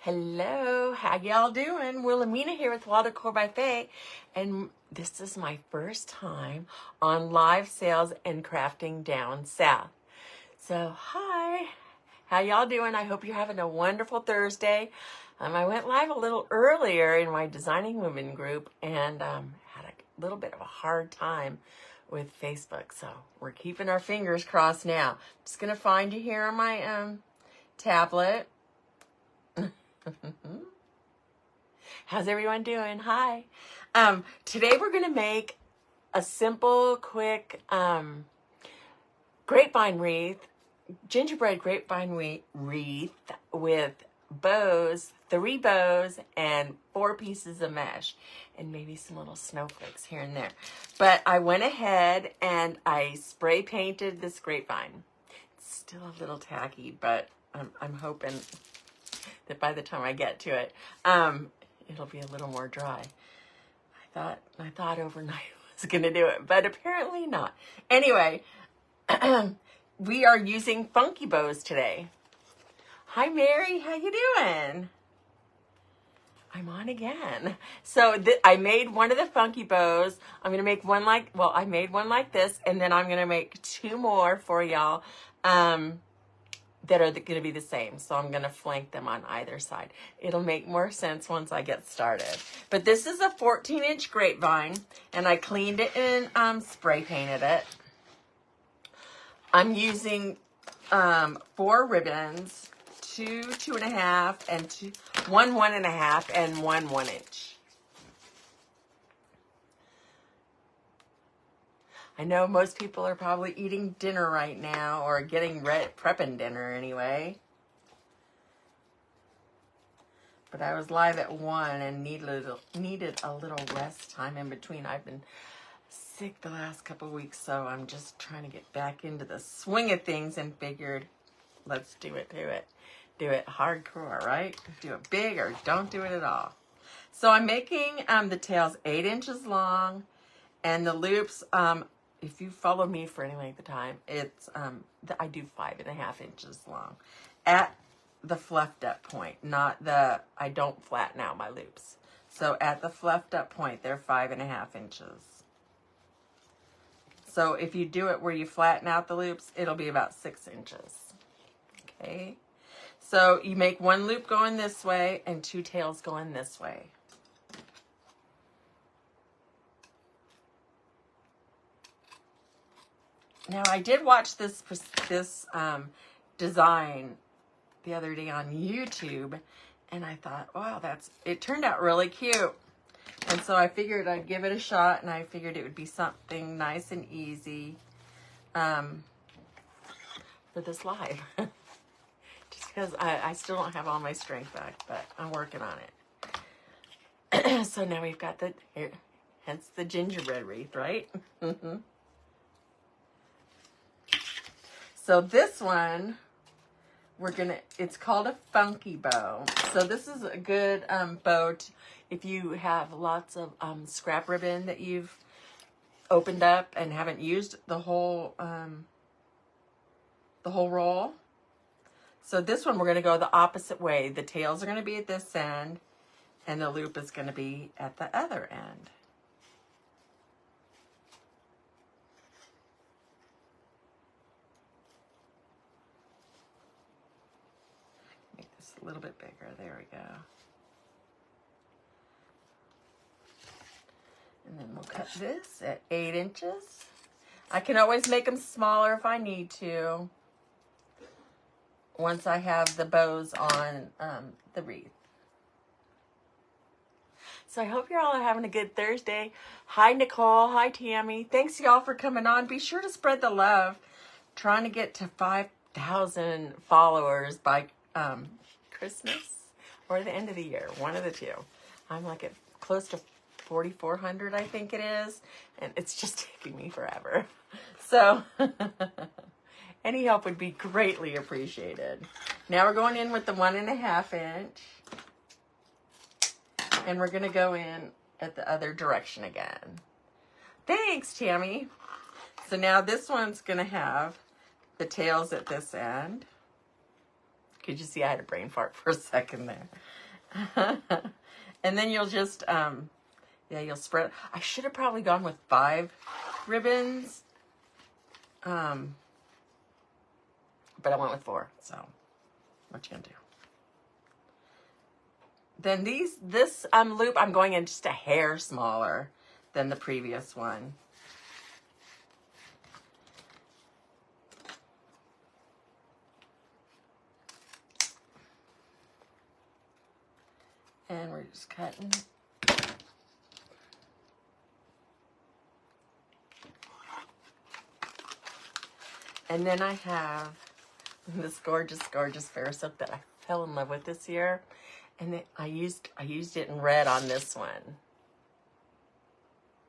Hello, how y'all doing? Wilhelmina here with Watercolor by Faye, and this is my first time on live sales and crafting down south. So, hi, how y'all doing? I hope you're having a wonderful Thursday. I went live a little earlier in my Designing Women group and had a little bit of a hard time with Facebook, so we're keeping our fingers crossed now. I'm just going to find you here on my tablet. How's everyone doing? Hi. Today we're going to make a simple, quick grapevine wreath, gingerbread grapevine wreath with bows, 3 bows, and 4 pieces of mesh, and maybe some little snowflakes here and there. But I went ahead and I spray painted this grapevine. It's still a little tacky, but I'm hoping that by the time I get to it, it'll be a little more dry. I thought overnight was gonna do it, but apparently not. Anyway, we are using funky bows today. Hi Mary, how you doing? I'm on again. So I made one of the funky bows. I'm gonna make one like, well, I made one like this, and then I'm gonna make 2 more for y'all. That are going to be the same. So I'm going to flank them on either side. It'll make more sense once I get started. But this is a 14-inch grapevine, and I cleaned it and spray painted it. I'm using 4 ribbons, 2 2.5, and 1 1.5, and 1 1-inch. I know most people are probably eating dinner right now or getting prepping dinner anyway. But I was live at 1 and needed a little rest time in between. I've been sick the last couple of weeks, so I'm just trying to get back into the swing of things and figured, let's do it. Do it hardcore, right? Do it big or don't do it at all. So I'm making the tails 8 inches long, and the loops, if you follow me for any length of time, it's I do 5.5 inches long at the fluffed up point, not the, I don't flatten out my loops. So at the fluffed up point, they're 5.5 inches. So if you do it where you flatten out the loops, it'll be about 6 inches. Okay. So you make 1 loop going this way and 2 tails going this way. Now, I did watch this design the other day on YouTube, and I thought, wow, it turned out really cute. And so I figured I'd give it a shot, and I figured it would be something nice and easy for this live. Just because I still don't have all my strength back, but I'm working on it. So now we've got hence the gingerbread wreath, right? So this one, it's called a funky bow. So this is a good bow if you have lots of scrap ribbon that you've opened up and haven't used the whole roll. So this one, we're going to go the opposite way. The tails are going to be at this end, and the loop is going to be at the other end. A little bit bigger. There we go. And then we'll cut this at 8 inches. I can always make them smaller if I need to, once I have the bows on the wreath. So I hope you're all having a good Thursday. Hi, Nicole. Hi, Tammy. Thanks, y'all, for coming on. Be sure to spread the love. Trying to get to 5,000 followers by Christmas or the end of the year, one of the two. I'm like at close to 4,400, I think it is, and it's just taking me forever. So any help would be greatly appreciated. Now we're going in with the 1.5 inch, and we're going to go in at the other direction again. Thanks, Tammy. So now this one's going to have the tails at this end. Could you see I had a brain fart for a second there? And then you'll just, yeah, you'll spread. I should have probably gone with 5 ribbons. But I went with 4, so what you gonna do? Then this loop, I'm going in just a hair smaller than the previous one. And we're just cutting. And then I have this gorgeous, gorgeous fair silk that I fell in love with this year. And then I used it in red on this one.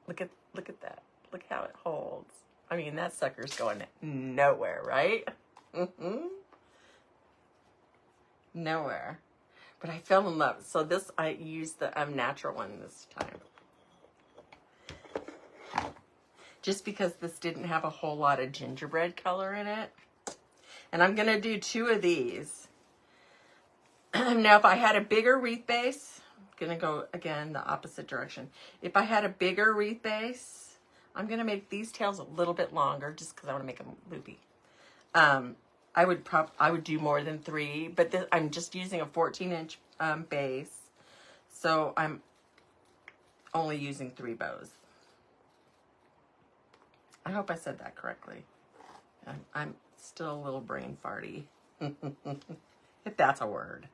Look at that. Look how it holds. I mean, that sucker's going nowhere, right? Nowhere. But I fell in love. So this, I used the natural one this time. Just because this didn't have a whole lot of gingerbread color in it. And I'm going to do 2 of these. Now, if I had a bigger wreath base, I'm going to go, again, the opposite direction. If I had a bigger wreath base, I'm going to make these tails a little bit longer just because I want to make them loopy. I would do more than 3, but I'm just using a 14-inch base. So I'm only using 3 bows. I hope I said that correctly. I'm still a little brain farty. If that's a word.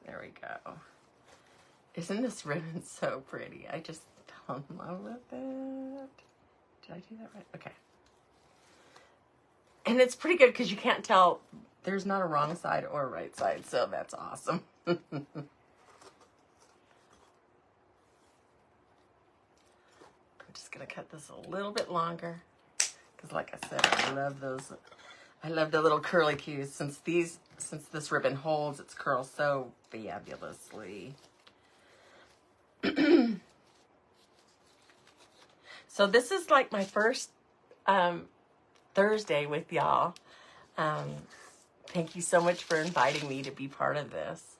There we go. Isn't this ribbon so pretty? I just fell in love with it. Did I do that right? Okay. And it's pretty good because you can't tell there's not a wrong side or a right side, so that's awesome. I'm just going to cut this a little bit longer because, like I said, I love those. I love the little curly cues. Since this ribbon holds its curls so fabulously. So this is like my first Thursday with y'all. Thank you so much for inviting me to be part of this.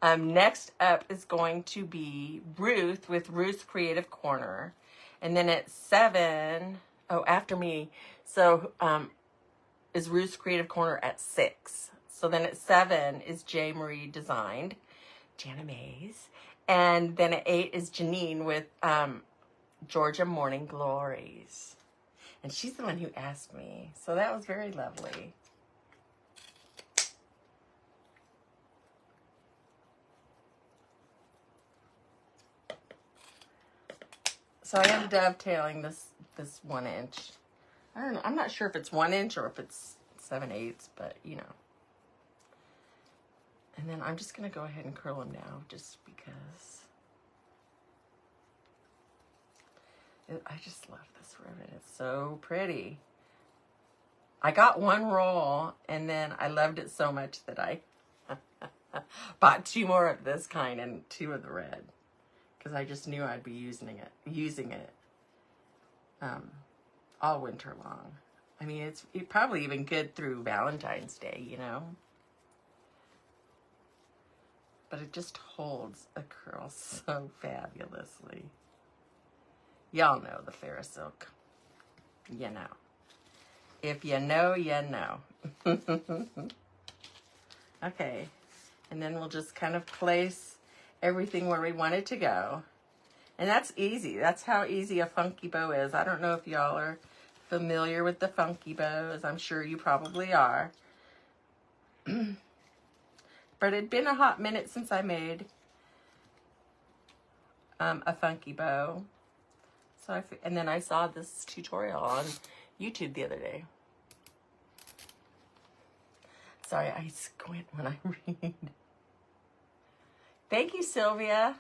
Next up is going to be Ruth with Ruth's Creative Corner. And then at 7, after me, so is Ruth's Creative Corner at 6. So then at 7 is J. Marie Designed, Jana Mays. And then at 8 is Janine with Georgia Morning Glories. And she's the one who asked me. So that was very lovely. So I am dovetailing this 1 inch. I don't know. I'm not sure if it's 1 inch or if it's 7/8, but you know. And then I'm just going to go ahead and curl them now just because I just love this ribbon. It's so pretty. I got 1 roll and then I loved it so much that I bought 2 more of this kind and 2 of the red because I just knew I'd be using it all winter long. I mean, it's probably even good through Valentine's Day, you know. But it just holds a curl so fabulously. Y'all know the Fair Silk. You know. If you know, you know. Okay. And then we'll just kind of place everything where we want it to go. And that's easy. That's how easy a funky bow is. I don't know if y'all are familiar with the funky bows. I'm sure you probably are. But it'd been a hot minute since I made a funky bow. So and then I saw this tutorial on YouTube the other day. Sorry, I squint when I read. Thank you, Sylvia.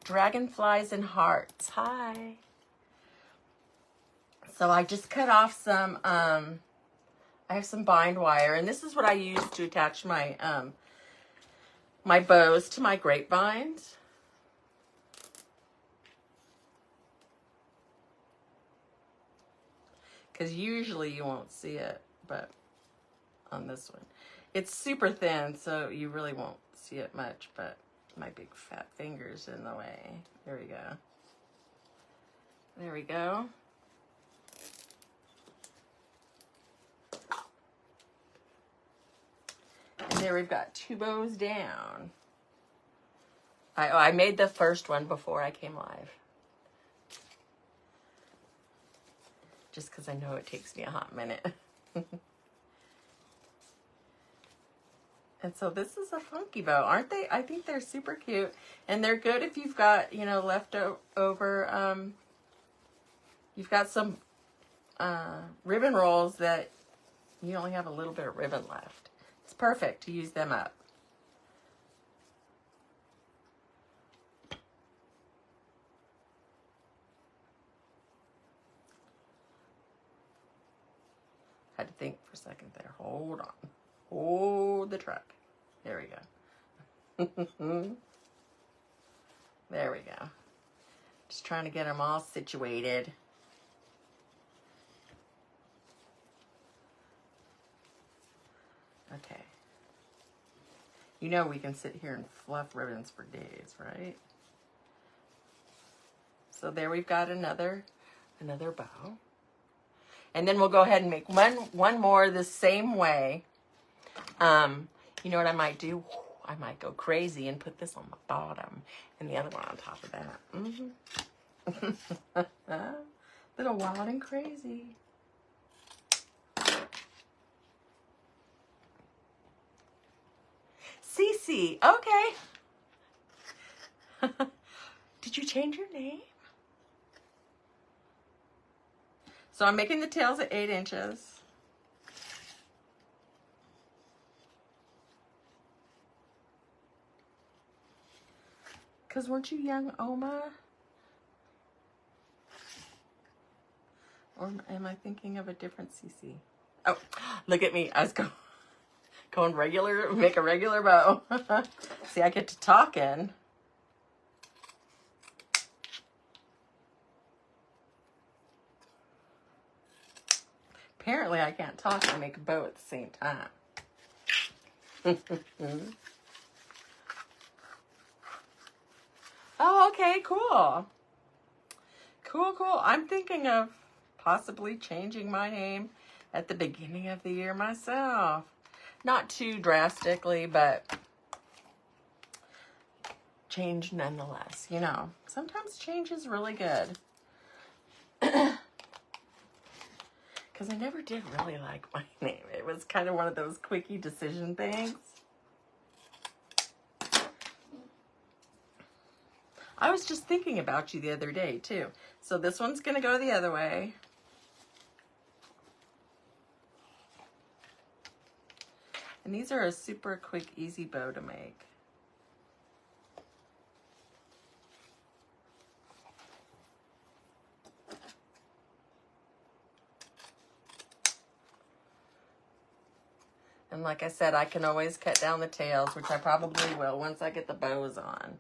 Dragonflies and Hearts. Hi. So I just cut off some, I have some bind wire, and this is what I use to attach my, my bows to my grapevines. because usually you won't see it, but on this one. It's super thin, so you really won't see it much, but my big fat finger's in the way. There we go. There we go. And there we've got 2 bows down. I made the first one before I came live. Just because I know it takes me a hot minute. And so this is a funky bow, aren't they? I think they're super cute. And they're good if you've got, you know, leftover, you've got some ribbon rolls that you only have a little bit of ribbon left. It's perfect to use them up. Had to think for a second there. Hold on. Hold the truck. There we go. There we go. Just trying to get them all situated. Okay. You know we can sit here and fluff ribbons for days, right? So there we've got another bow. And then we'll go ahead and make one more the same way. You know what I might do? I might go crazy and put this on the bottom and the other one on top of that. Little wild and crazy. Cece, okay. Did you change your name? So I'm making the tails at 8 inches. Because weren't you young Oma? Or am I thinking of a different Cece? Oh, look at me. I was going regular, make a regular bow. See, I get to talking. Apparently I can't talk and make a bow at the same time. Oh, okay, cool. Cool. I'm thinking of possibly changing my name at the beginning of the year myself. Not too drastically, but change nonetheless. You know, sometimes change is really good. Because I never did really like my name. It was kind of one of those quickie decision things. I was just thinking about you the other day, too. So this one's going to go the other way. And these are a super quick, easy bow to make. And like I said, I can always cut down the tails, which I probably will once I get the bows on.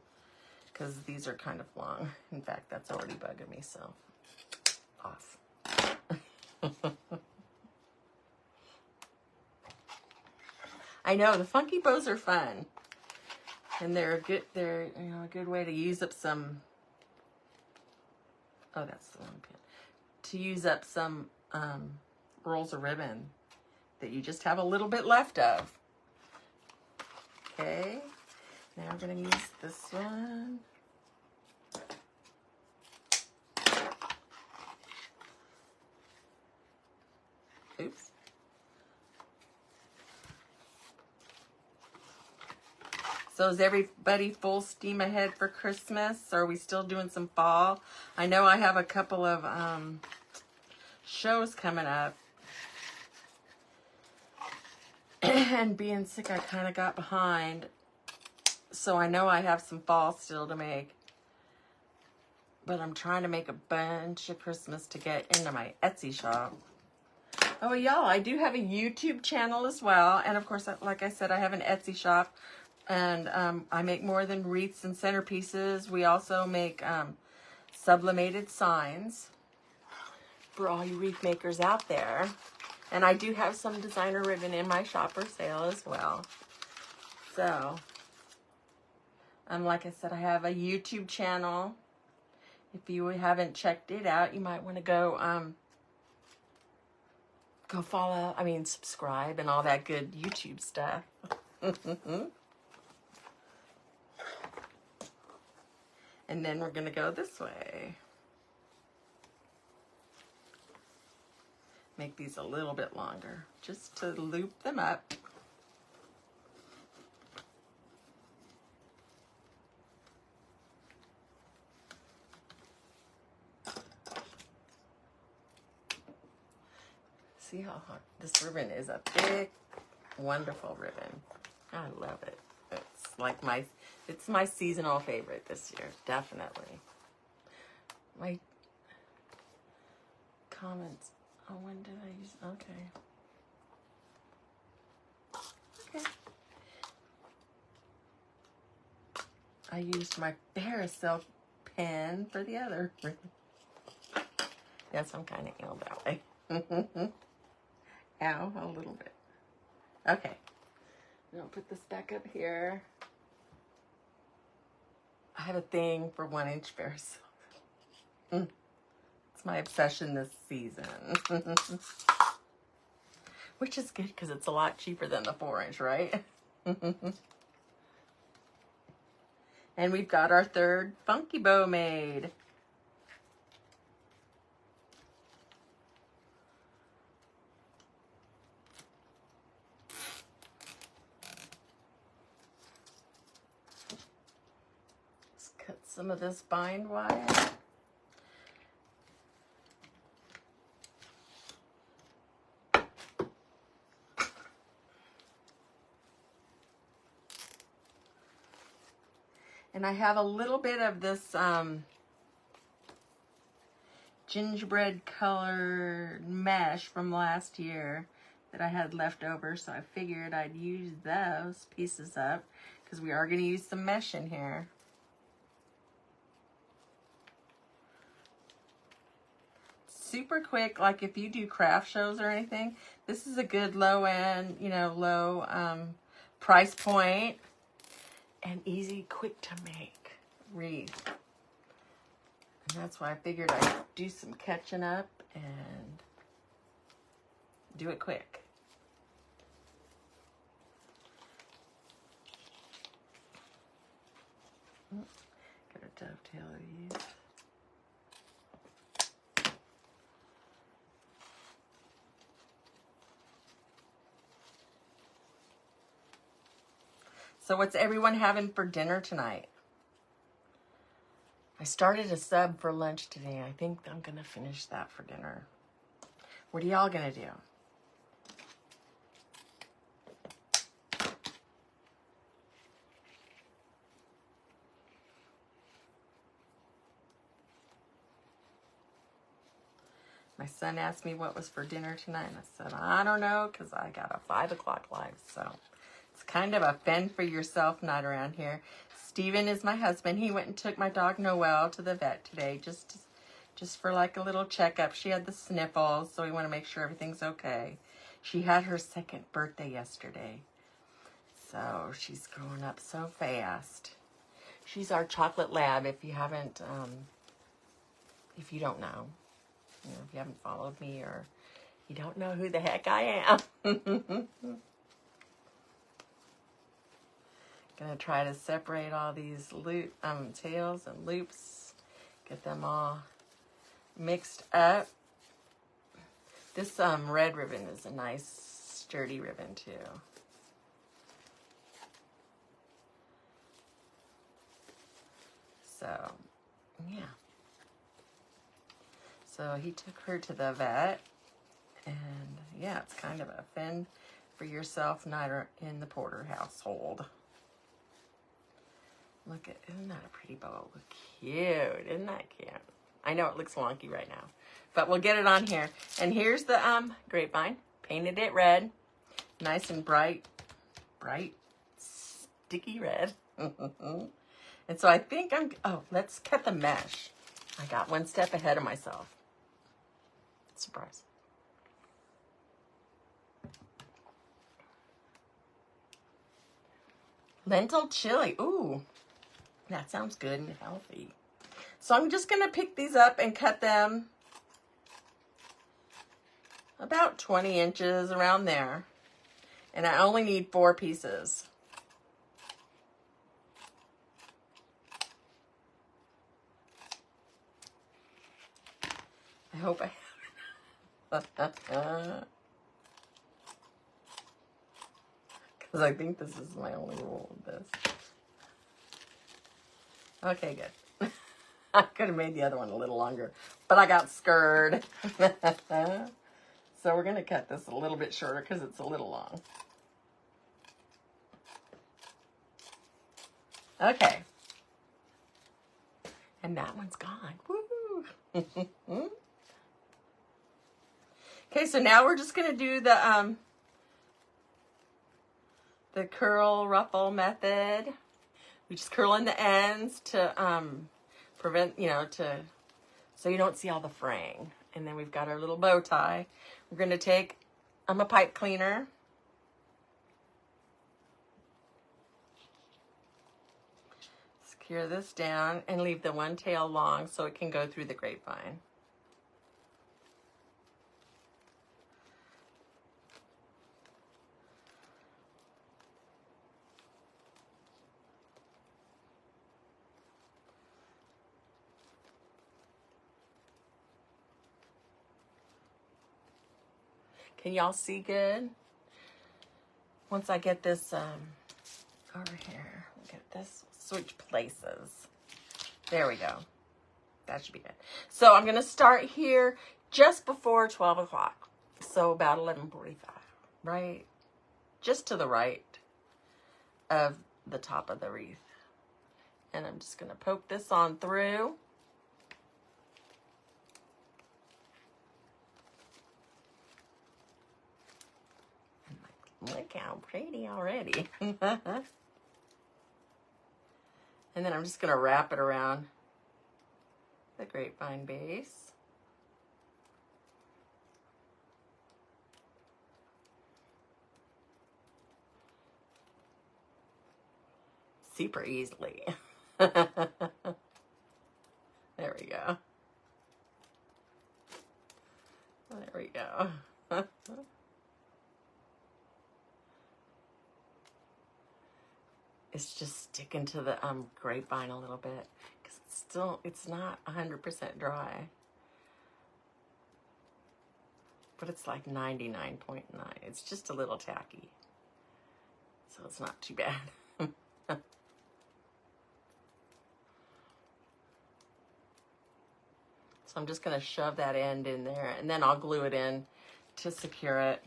Because these are kind of long. In fact, that's already bugging me, so off. I know, the funky bows are fun. And they're a good way to use up some, oh, that's the wrong pin. To use up some rolls of ribbon that you just have a little bit left of. Okay, now I'm going to use this one. Oops. So is everybody full steam ahead for Christmas? Or are we still doing some fall? I know I have a couple of shows coming up. And being sick, I kind of got behind. So I know I have some fall still to make. But I'm trying to make a bunch of Christmas to get into my Etsy shop. Oh, y'all, I do have a YouTube channel as well. And, of course, like I said, I have an Etsy shop. And I make more than wreaths and centerpieces. We also make sublimated signs for all you wreath makers out there. And I do have some designer ribbon in my shopper sale as well. So, like I said, I have a YouTube channel. If you haven't checked it out, you might want to go follow, subscribe and all that good YouTube stuff. And then we're going to go this way. Make these a little bit longer, just to loop them up. See how hard this ribbon is, a big, wonderful ribbon. I love it. It's like it's my seasonal favorite this year, definitely. My comments. Oh, when did I use? Okay. I used my Silk pen for the other ribbon. Yes, I'm kind of ill that way. Ow, a little bit. Okay. I'll put this back up here. I have a thing for 1-inch Silk. It's my obsession this season. Which is good because it's a lot cheaper than the 4-inch, right? And we've got our third funky bow made. Let's cut some of this bind wire. And I have a little bit of this gingerbread colored mesh from last year that I had left over, so I figured I'd use those pieces up because we are going to use some mesh in here. Super quick, like if you do craft shows or anything, this is a good low end, low price point. And easy, quick to make wreath. And that's why I figured I'd do some catching up and do it quick. Gotta dovetail these. So what's everyone having for dinner tonight? I started a sub for lunch today. I think I'm going to finish that for dinner. What are y'all going to do? My son asked me what was for dinner tonight, and I said, I don't know, because I got a 5 o'clock live, so... It's kind of a fend for yourself night around here. Steven is my husband. He went and took my dog Noelle to the vet today just for like a little checkup. She had the sniffles, so we want to make sure everything's okay. She had her 2nd birthday yesterday. So she's growing up so fast. She's our chocolate lab if you haven't, if you don't know. If you haven't followed me or you don't know who the heck I am. Gonna try to separate all these tails and loops, get them all mixed up. This red ribbon is a nice sturdy ribbon too. So, yeah. So he took her to the vet, and yeah, it's kind of a fend for yourself night in the Porter household. Look at, isn't that a pretty bow? Cute, isn't that cute? I know it looks wonky right now, but we'll get it on here. And here's the grapevine. Painted it red, nice and bright, sticky red. And so I think let's cut the mesh. I got one step ahead of myself. Surprise. Lentil chili. Ooh, that sounds good and healthy. So I'm just going to pick these up and cut them about 20 inches around there. And I only need 4 pieces. I hope I have. Because I think this is my only rule of this. Okay, good. I could have made the other one a little longer, but I got scared. So we're going to cut this a little bit shorter because it's a little long. Okay. And that one's gone. Woo! Okay, so now we're just going to do the curl ruffle method. We just curl in the ends to prevent, so you don't see all the fraying. And then we've got our little bow tie. We're going to take a pipe cleaner. Secure this down and leave the one tail long so it can go through the grapevine. Can y'all see good? Once I get this over here, get this, switch places. There we go. That should be good. So I'm going to start here just before 12 o'clock. So about 11:45, right? Just to the right of the top of the wreath. And I'm just going to poke this on through. Look how pretty already. And then I'm just going to wrap it around the grapevine base. Super easily. There we go. There we go. It's just sticking to the grapevine a little bit because it's not 100% dry, but it's like 99.9. It's just a little tacky, so it's not too bad. So I'm just going to shove that end in there, and then I'll glue it in to secure it.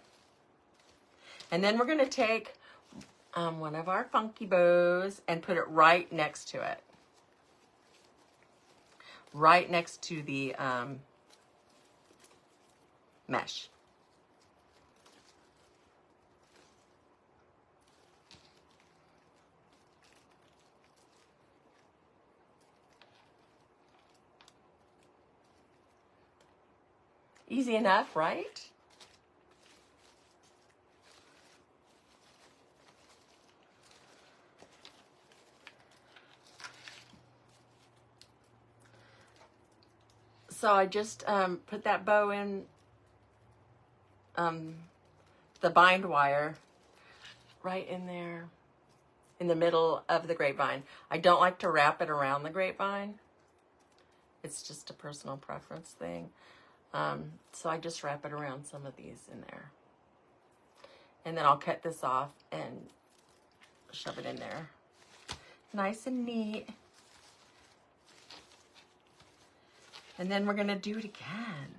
And then we're going to take one of our funky bows and put it right next to it. Right next to the mesh. Easy enough, right? So I just put that bow in the bind wire right in there in the middle of the grapevine. I don't like to wrap it around the grapevine. It's just a personal preference thing. So I just wrap it around some of these in there. And then I'll cut this off and shove it in there. Nice and neat. And then we're going to do it again.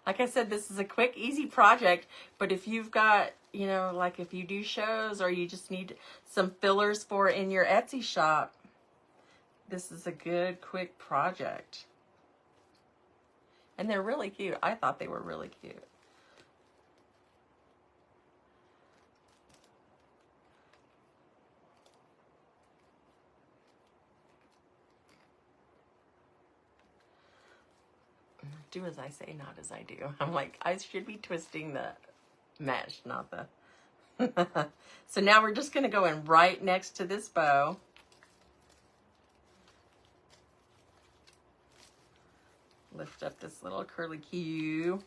Like I said, this is a quick, easy project, but if you've got, like if you do shows or you just need some fillers for in your Etsy shop, this is a good, quick project. And they're really cute. I thought they were really cute. do as I say, not as I do. I'm like, I should be twisting the mesh, not the... So now we're just going to go in right next to this bow. Lift up this little curly Q.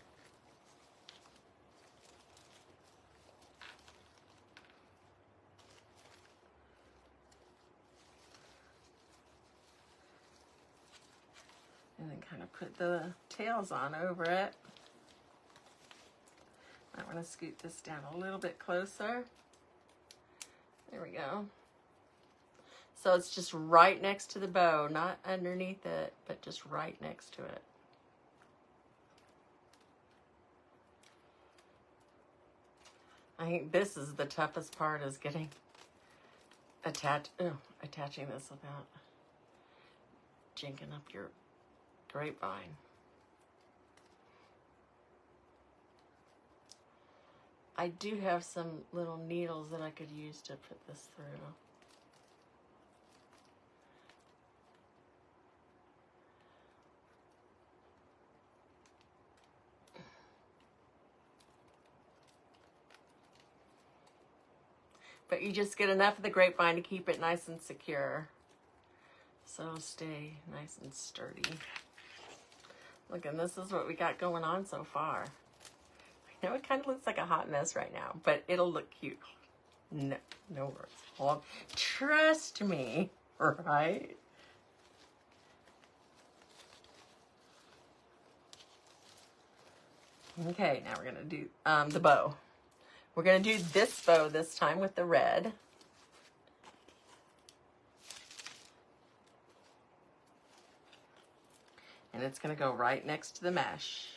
And then kind of put the tails on over it. I want to scoot this down a little bit closer. There we go. So it's just right next to the bow, not underneath it, but just right next to it. I think this is the toughest part, is getting attaching this without jinking up your grapevine. I do have some little needles that I could use to put this through. But you just get enough of the grapevine to keep it nice and secure. So it'll stay nice and sturdy. Look, and this is what we got going on so far. I know it kind of looks like a hot mess right now, but it'll look cute. No worries. Hold on. Trust me, right? Okay, now we're gonna do the bow. We're gonna do this bow this time with the red. And it's gonna go right next to the mesh.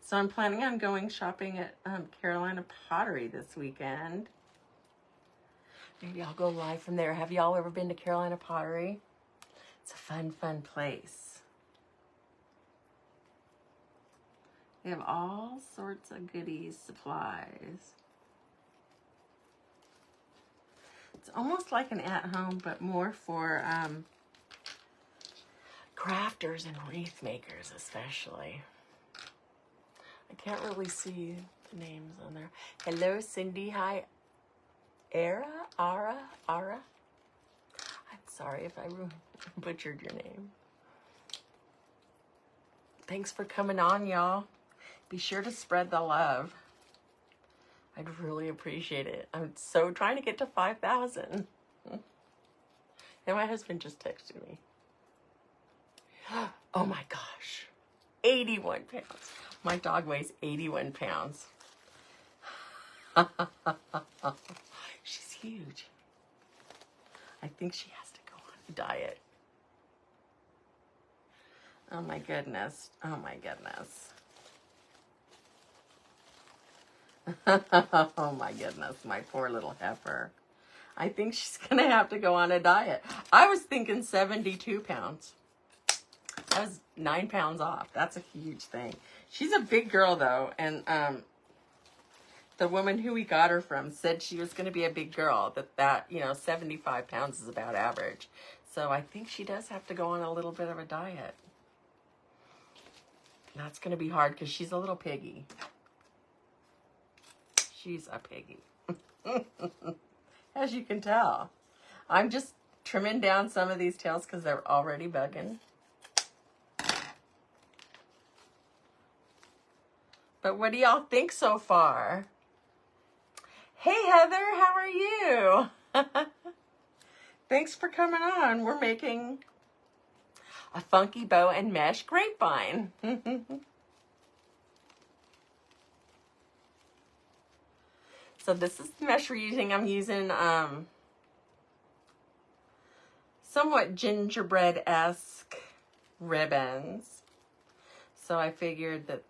So I'm planning on going shopping at Carolina Pottery this weekend. Maybe I'll go live from there. Have y'all ever been to Carolina Pottery? It's a fun place. They have all sorts of goodies, supplies. It's almost like an at-home, but more for crafters and wreath makers especially. I can't really see the names on there. Hello, Cindy. Hi, Ara. I'm sorry if I butchered your name. Thanks for coming on, y'all. Be sure to spread the love. I'd really appreciate it. I'm so trying to get to 5,000. And my husband just texted me. Oh my gosh. 81 pounds. My dog weighs 81 pounds. She's huge. I think she has to go on a diet. Oh my goodness. Oh my goodness. Oh my goodness. My poor little heifer. I think she's going to have to go on a diet. I was thinking 72 pounds. I was 9 pounds off. That's a huge thing. She's a big girl, though, and the woman who we got her from said she was going to be a big girl, that 75 pounds is about average. So I think she does have to go on a little bit of a diet. That's going to be hard because she's a little piggy. She's a piggy. As you can tell. I'm just trimming down some of these tails because they're already bugging. But what do y'all think so far? Hey, Heather, how are you? Thanks for coming on. We're making a funky bow and mesh grapevine. So this is the mesh we're using. I'm using somewhat gingerbread-esque ribbons. So I figured that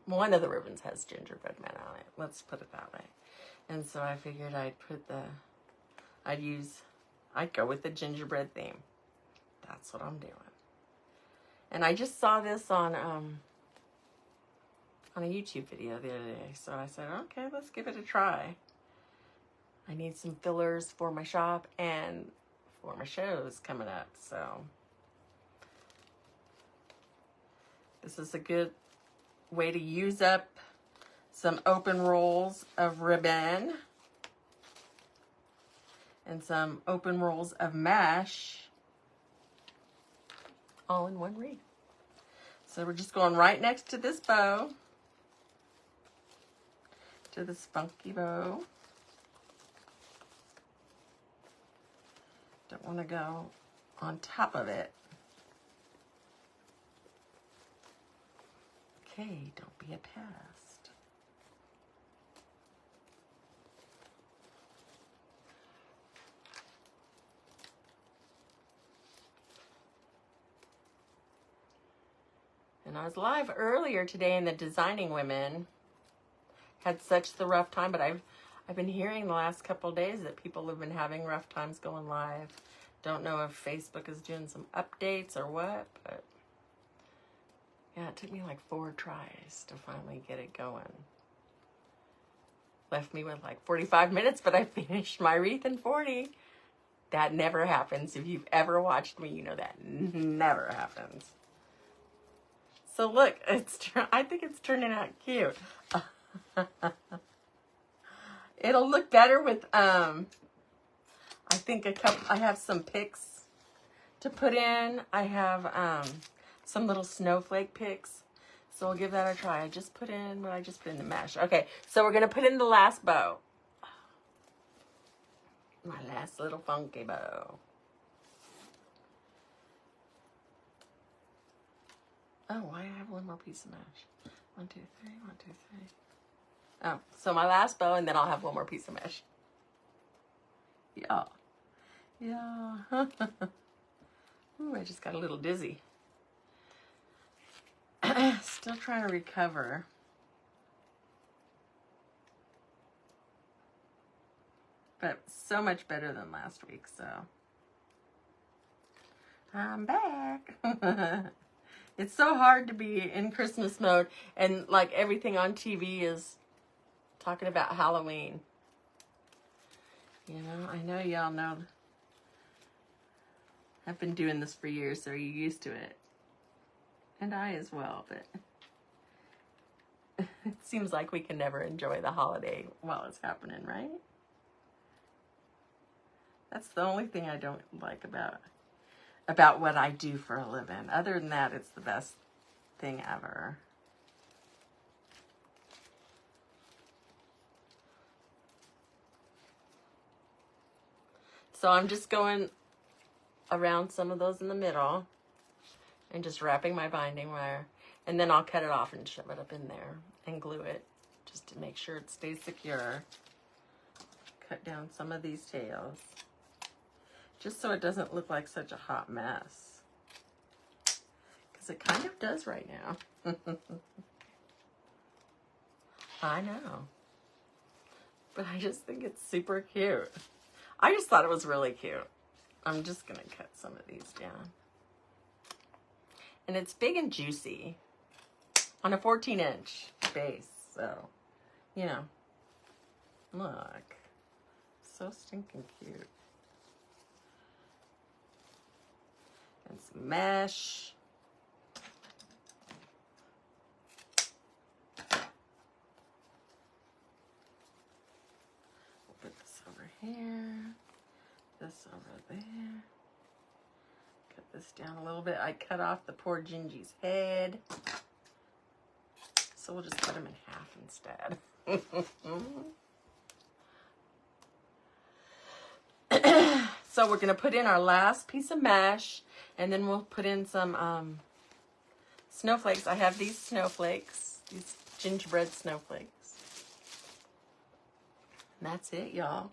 one of the ribbons has gingerbread men on it. Let's put it that way. And so I figured I'd go with the gingerbread theme. That's what I'm doing. And I just saw this on a YouTube video the other day. So I said, okay, let's give it a try. I need some fillers for my shop and for my shows coming up. So this is a good way to use up some open rolls of ribbon and some open rolls of mesh all in one wreath. So we're just going right next to this bow, to this funky bow. Don't want to go on top of it. Okay, don't be a pest. And I was live earlier today, and the Designing Women had such the rough time, but I've been hearing the last couple of days that people have been having rough times going live. Don't know if Facebook is doing some updates or what, but yeah, it took me like 4 tries to finally get it going. Left me with like 45 minutes, but I finished my wreath in 40. That never happens. If you've ever watched me, you know that never happens. So look, I think it's turning out cute. It'll look better with, I think I have some picks to put in. I have some little snowflake picks. So we'll give that a try. I just put in the mesh. Okay, so we're going to put in the last bow. My last little funky bow. Oh, I have one more piece of mesh. 1, 2, 3, 1, 2, 3. Oh, so my last bow, and then I'll have one more piece of mesh. Yeah. Yeah. Ooh, I just got a little dizzy. Still trying to recover. But so much better than last week, so. I'm back. It's so hard to be in Christmas mode, and like everything on TV is talking about Halloween. You know, I know y'all know. I've been doing this for years, so you're used to it. And I as well, but it seems like we can never enjoy the holiday while it's happening, right? That's the only thing I don't like about what I do for a living. Other than that, it's the best thing ever. So I'm just going around some of those in the middle and just wrapping my binding wire. And then I'll cut it off and shove it up in there and glue it just to make sure it stays secure. Cut down some of these tails just so it doesn't look like such a hot mess. Because it kind of does right now. I know. But I just think it's super cute. I just thought it was really cute. I'm just going to cut some of these down. And it's big and juicy on a 14-inch base. So, you know, look. So stinking cute. And some mesh. We'll put this over here. This over there. Cut this down a little bit. I cut off the poor Gingy's head. So we'll just cut him in half instead. So we're going to put in our last piece of mesh, and then we'll put in some snowflakes. I have these snowflakes, these gingerbread snowflakes. And that's it, y'all.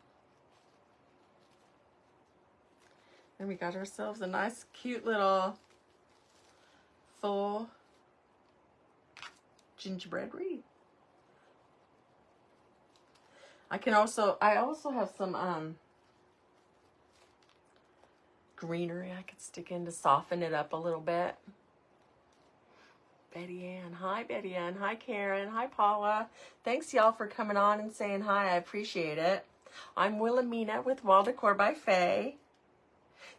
And we got ourselves a nice, cute little full gingerbread wreath. I also have some greenery I could stick in to soften it up a little bit. Betty Ann. Hi, Betty Ann. Hi, Karen. Hi, Paula. Thanks, y'all, for coming on and saying hi. I appreciate it. I'm Wilhelmina with Wall Decor by Faye.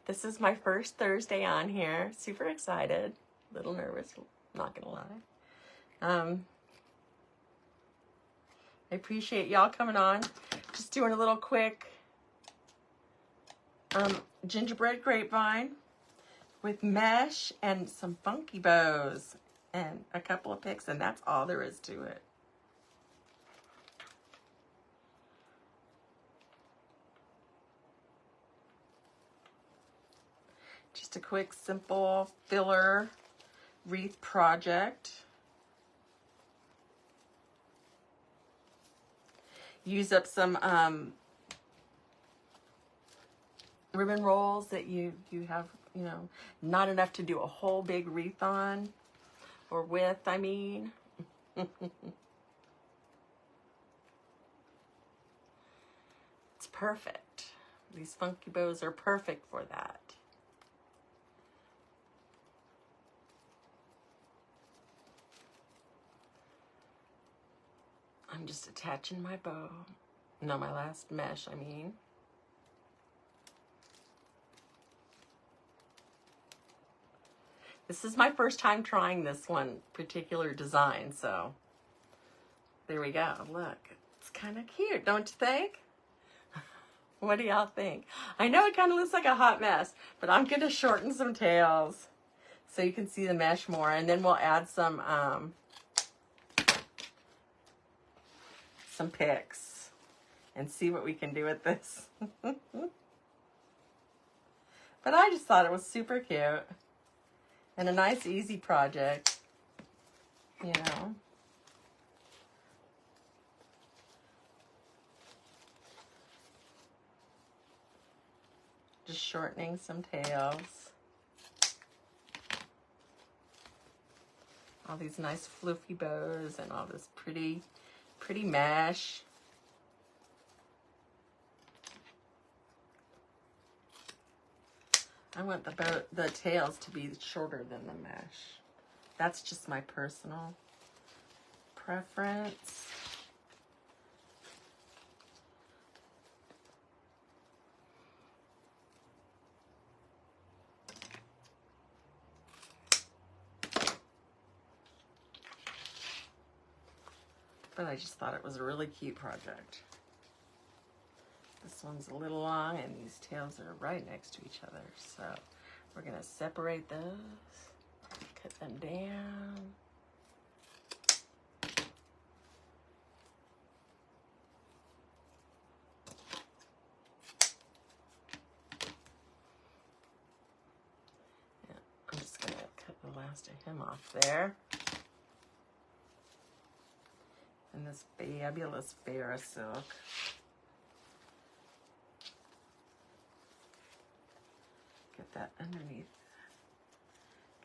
This is my first Thursday on here. Super excited. A little nervous, not gonna lie. I appreciate y'all coming on. Just doing a little quick gingerbread grapevine with mesh and some funky bows and a couple of picks, and that's all there is to it. Just a quick, simple filler wreath project. Use up some ribbon rolls that you have, you know, not enough to do a whole big wreath on, or with, I mean. It's perfect. These funky bows are perfect for that. I'm just attaching my bow. No, my last mesh, I mean. This is my first time trying this one particular design, so there we go. Look, it's kind of cute, don't you think? What do y'all think? I know it kind of looks like a hot mess, but I'm going to shorten some tails so you can see the mesh more, and then we'll add some picks and see what we can do with this. But I just thought it was super cute and a nice easy project, you know. Just shortening some tails. All these nice fluffy bows and all this pretty mesh. I want the tails to be shorter than the mesh. That's just my personal preference. But I just thought it was a really cute project. This one's a little long and these tails are right next to each other. So we're gonna separate those, cut them down. Yeah, I'm just gonna cut the last of him off there. And this fabulous Farrah silk. Get that underneath.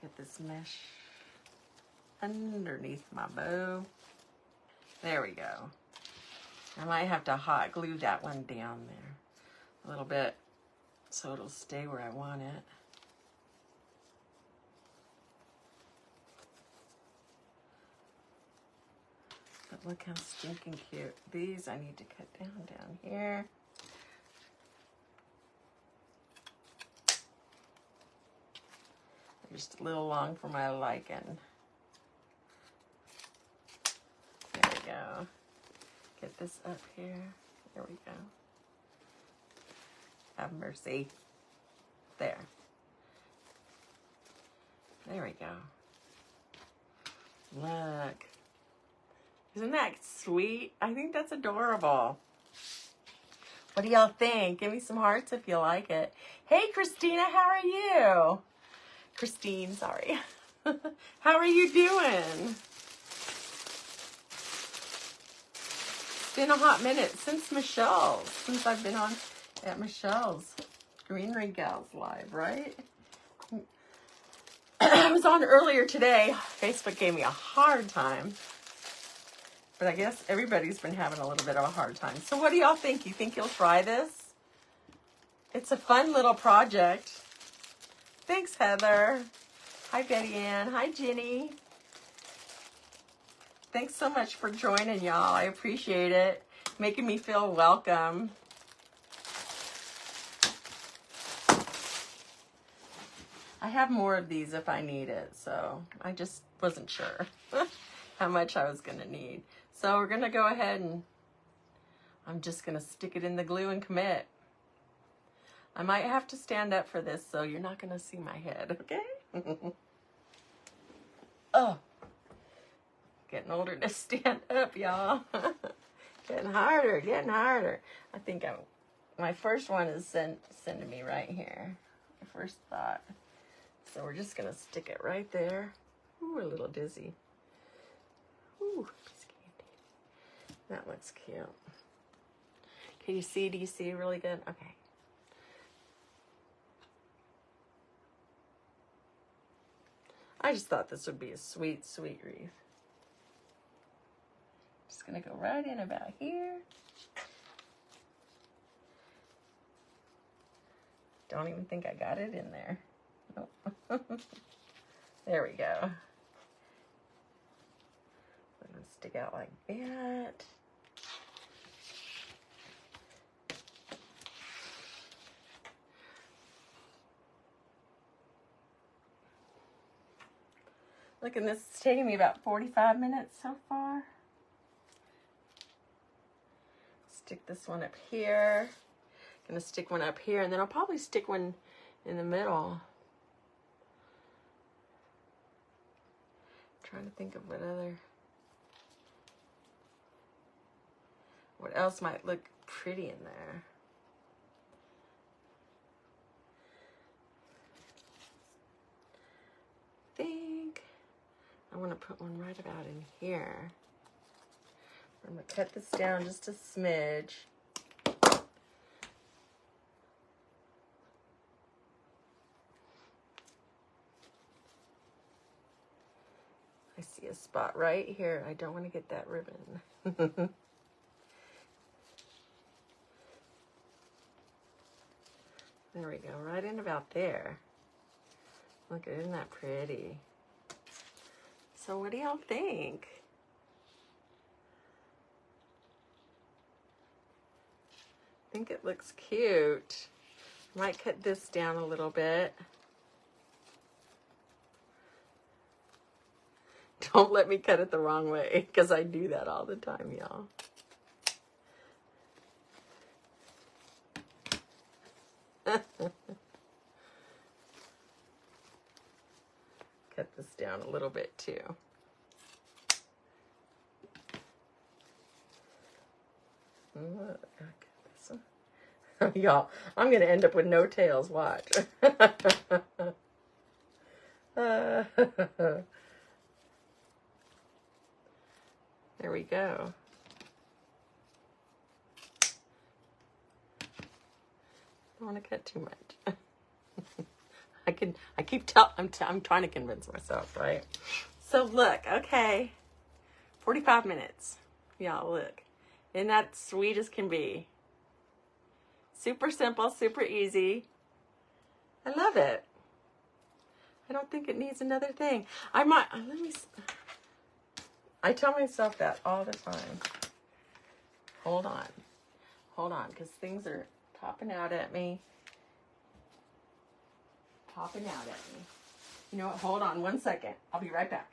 Get this mesh underneath my bow. There we go. I might have to hot glue that one down there a little bit so it'll stay where I want it. But look how stinking cute. These I need to cut down here. They're just a little long for my liking. There we go. Get this up here. There we go. Have mercy. There. There we go. Look. Isn't that sweet? I think that's adorable. What do y'all think? Give me some hearts if you like it. Hey, Christina, how are you? Christine, sorry. How are you doing? It's been a hot minute since Michelle's, since I've been on at Michelle's Greenery Gals Live, right? I was on earlier today. Facebook gave me a hard time. But I guess everybody's been having a little bit of a hard time. So what do y'all think? You think you'll try this? It's a fun little project. Thanks, Heather. Hi, Betty Ann. Hi, Ginny. Thanks so much for joining, y'all. I appreciate it. Making me feel welcome. I have more of these if I need it, so I just wasn't sure how much I was going to need. So we're going to go ahead and I'm just going to stick it in the glue and commit. I might have to stand up for this, so you're not going to see my head, okay? Oh, getting older to stand up, y'all. Getting harder, getting harder. I think my first one is sending me right here. My first thought. So we're just going to stick it right there. Ooh, a little dizzy. Ooh, piece of candy. That looks cute. Can you see? Do you see really good? Okay. I just thought this would be a sweet, sweet wreath. Just going to go right in about here. Don't even think I got it in there. Nope. There we go. I'm going to stick out like that. Look, and this is taking me about 45 minutes so far. Stick this one up here. Gonna stick one up here, and then I'll probably stick one in the middle. Trying to think of what else might look pretty in there. I think I want to put one right about in here. I'm going to cut this down just a smidge. I see a spot right here. I don't want to get that ribbon. There we go, right in about there. Look, isn't that pretty? So what do y'all think? I think it looks cute. Might cut this down a little bit. Don't let me cut it the wrong way, because I do that all the time, y'all. Cut this down a little bit too. Y'all, I'm gonna end up with no tails. Watch. There we go. I don't want to cut too much. I'm trying to convince myself, right? So look, okay, 45 minutes. Y'all, look. Isn't that sweet as can be? Super simple, super easy. I love it. I don't think it needs another thing. I tell myself that all the time. Hold on, because things are popping out at me. You know what? Hold on 1 second. I'll be right back.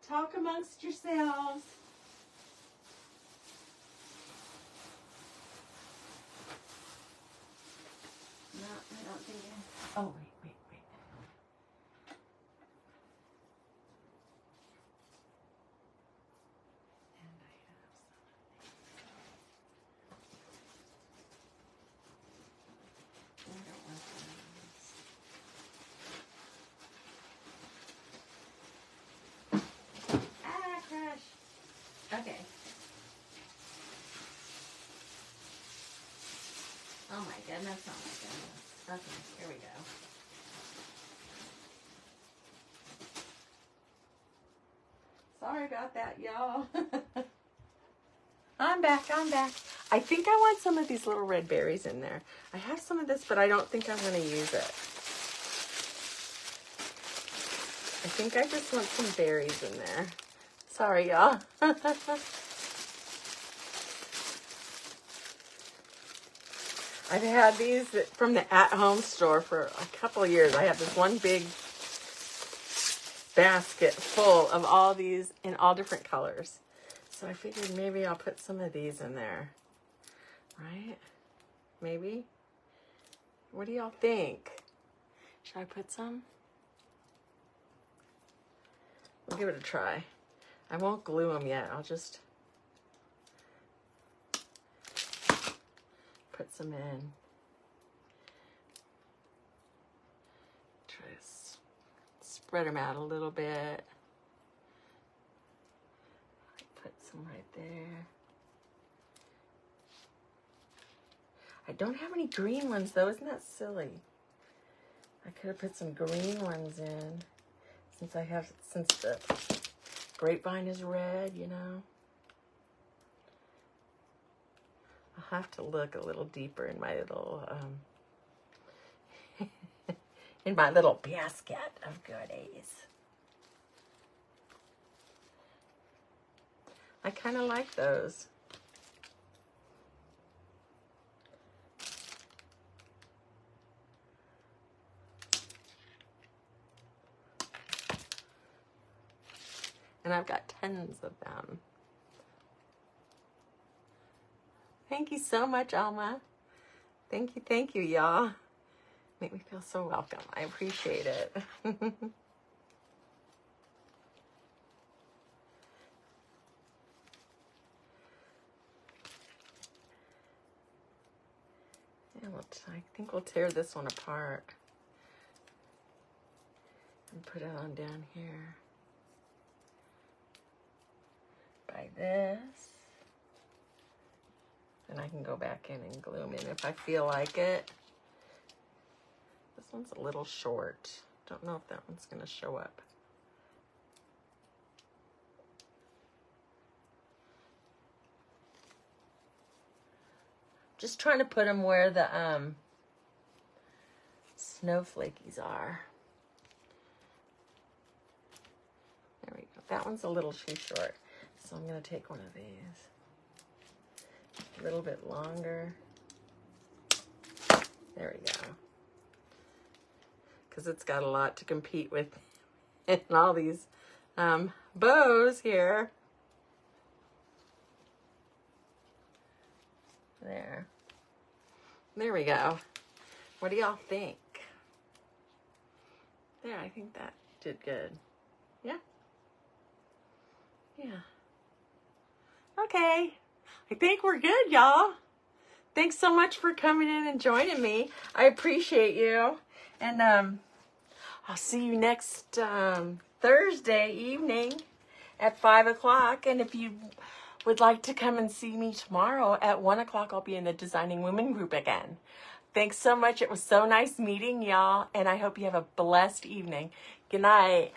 Talk amongst yourselves. No, I don't think I... Oh, wait. Okay. Oh my goodness, Okay, here we go. Sorry about that, y'all. I'm back. I think I want some of these little red berries in there. I have some of this, but I don't think I'm going to use it. I think I just want some berries in there. Sorry, y'all. I've had these from the at-home store for a couple of years. I have this one big basket full of all these in all different colors. So I figured maybe I'll put some of these in there. Right? Maybe? What do y'all think? Should I put some? We'll give it a try. I won't glue them yet. I'll just put some in. Try to spread them out a little bit. Put some right there. I don't have any green ones though. Isn't that silly? I could have put some green ones in since the grapevine is red, you know. I'll have to look a little deeper in my little in my little basket of goodies. I kind of like those. And I've got tons of them. Thank you so much, Alma. Thank you, y'all. Make me feel so welcome. I appreciate it. And I think we'll tear this one apart and put it on down here. By this. And I can go back in and glue them in if I feel like it. This one's a little short. Don't know if that one's going to show up. Just trying to put them where the snowflakies are. There we go. That one's a little too short. So I'm going to take one of these. A little bit longer. There we go. Because it's got a lot to compete with in all these bows here. There we go. What do y'all think? There, I think that did good. Yeah? Yeah. Okay. I think we're good, y'all. Thanks so much for coming in and joining me. I appreciate you. And I'll see you next Thursday evening at 5 o'clock. And if you would like to come and see me tomorrow at 1 o'clock, I'll be in the Designing Women group again. Thanks so much. It was so nice meeting y'all. And I hope you have a blessed evening. Good night.